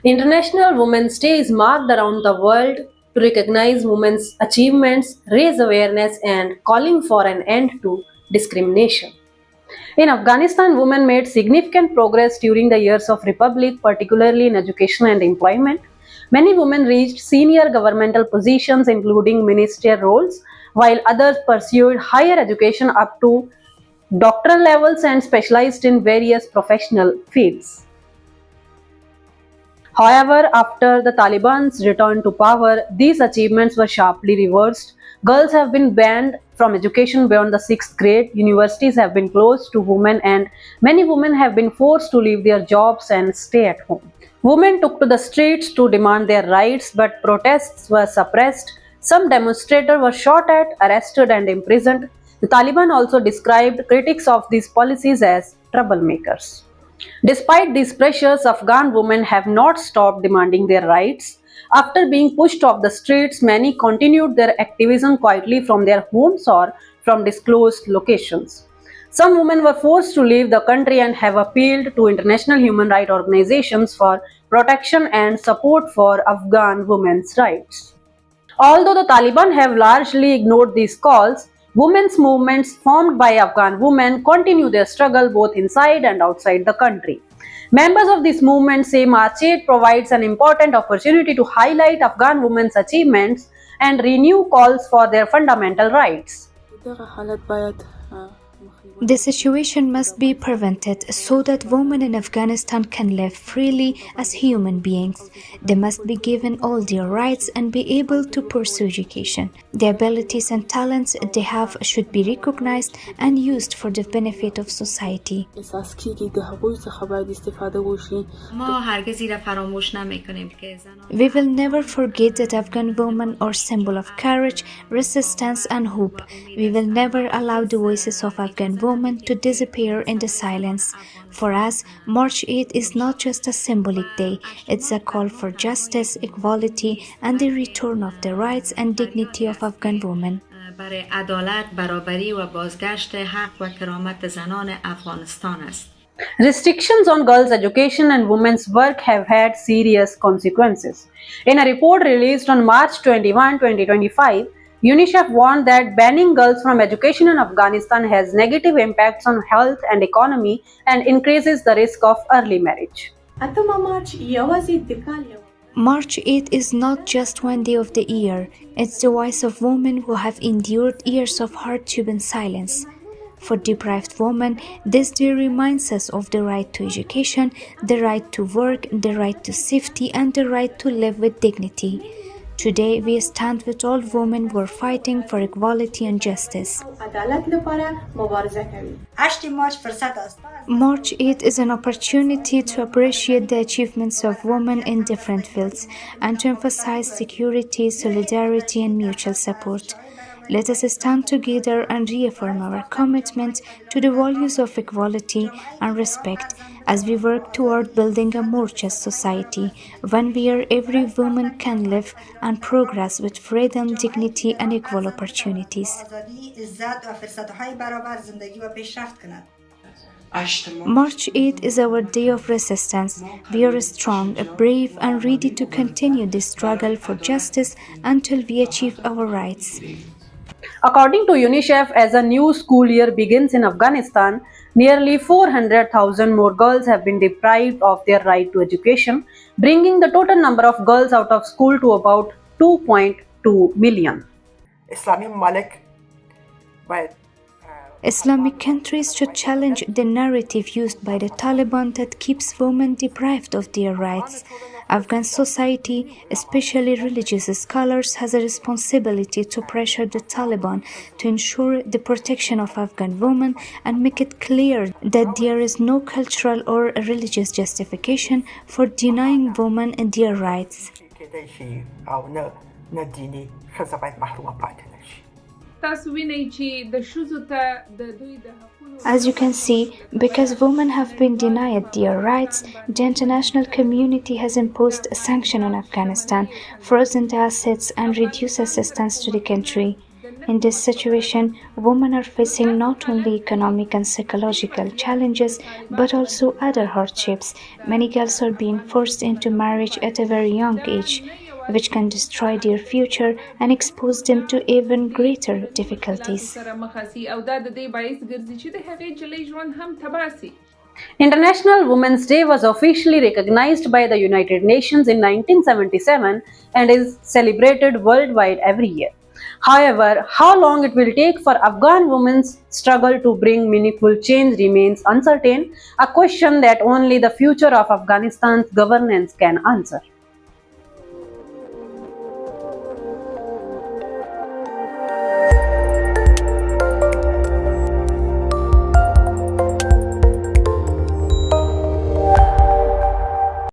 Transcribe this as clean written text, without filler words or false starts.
International Women's Day is marked around the world to recognize women's achievements, raise awareness, and calling for an end to discrimination. In Afghanistan, women made significant progress during the years of republic, particularly in education and employment. Many women reached senior governmental positions, including ministerial roles, while others pursued higher education up to doctoral levels and specialized in various professional fields. However, after the Taliban's return to power, these achievements were sharply reversed. Girls have been banned from education beyond the sixth grade, universities have been closed to women, and many women have been forced to leave their jobs and stay at home. Women took to the streets to demand their rights, but protests were suppressed. Some demonstrators were shot at, arrested, and imprisoned. The Taliban also described critics of these policies as troublemakers. Despite these pressures, Afghan women have not stopped demanding their rights. After being pushed off the streets, many continued their activism quietly from their homes or from disclosed locations. Some women were forced to leave the country and have appealed to international human rights organizations for protection and support for Afghan women's rights. Although the Taliban have largely ignored these calls, women's movements formed by Afghan women continue their struggle both inside and outside the country. Members of this movement say March 8 provides an important opportunity to highlight Afghan women's achievements and renew calls for their fundamental rights. The situation must be prevented so that women in Afghanistan can live freely as human beings. They must be given all their rights and be able to pursue education. The abilities and talents they have should be recognized and used for the benefit of society. We will never forget that Afghan women are a symbol of courage, resistance, and hope. We will never allow the voices of Afghan women to disappear in the silence. For us, March 8 is not just a symbolic day, it's a call for justice, equality, and the return of the rights and dignity of Afghan women. برای عدالت، برابری و بازگشت حق و کرامت زنان افغانستان است. Restrictions on girls' education and women's work have had serious consequences. In a report released on March 21, 2025, UNICEF warned that banning girls from education in Afghanistan has negative impacts on health and economy and increases the risk of early marriage. March 8 is not just one day of the year, it's the voice of women who have endured years of hardship and silence. For deprived women, this day reminds us of the right to education, the right to work, the right to safety, and the right to live with dignity. Today, we stand with all women who are fighting for equality and justice. March 8 is an opportunity to appreciate the achievements of women in different fields and to emphasize security, solidarity, and mutual support. Let us stand together and reaffirm our commitment to the values of equality and respect as we work toward building a more just society, one where every woman can live and progress with freedom, dignity, and equal opportunities. March 8 is our day of resistance. We are strong, brave, and ready to continue this struggle for justice until we achieve our rights. According to UNICEF, as a new school year begins in Afghanistan, nearly 400,000 more girls have been deprived of their right to education, bringing the total number of girls out of school to about 2.2 million. Islamic countries should challenge the narrative used by the Taliban that keeps women deprived of their rights. Afghan society, especially religious scholars, has a responsibility to pressure the Taliban to ensure the protection of Afghan women and make it clear that there is no cultural or religious justification for denying women their rights. As you can see, because women have been denied their rights, the international community has imposed a sanction on Afghanistan, frozen the assets, and reduced assistance to the country. In this situation, women are facing not only economic and psychological challenges but also other hardships. Many girls are being forced into marriage at a very young age, which can destroy their future and expose them to even greater difficulties. International Women's Day was officially recognized by the United Nations in 1977 and is celebrated worldwide every year. However, how long it will take for Afghan women's struggle to bring meaningful change remains uncertain, a question that only the future of Afghanistan's governance can answer.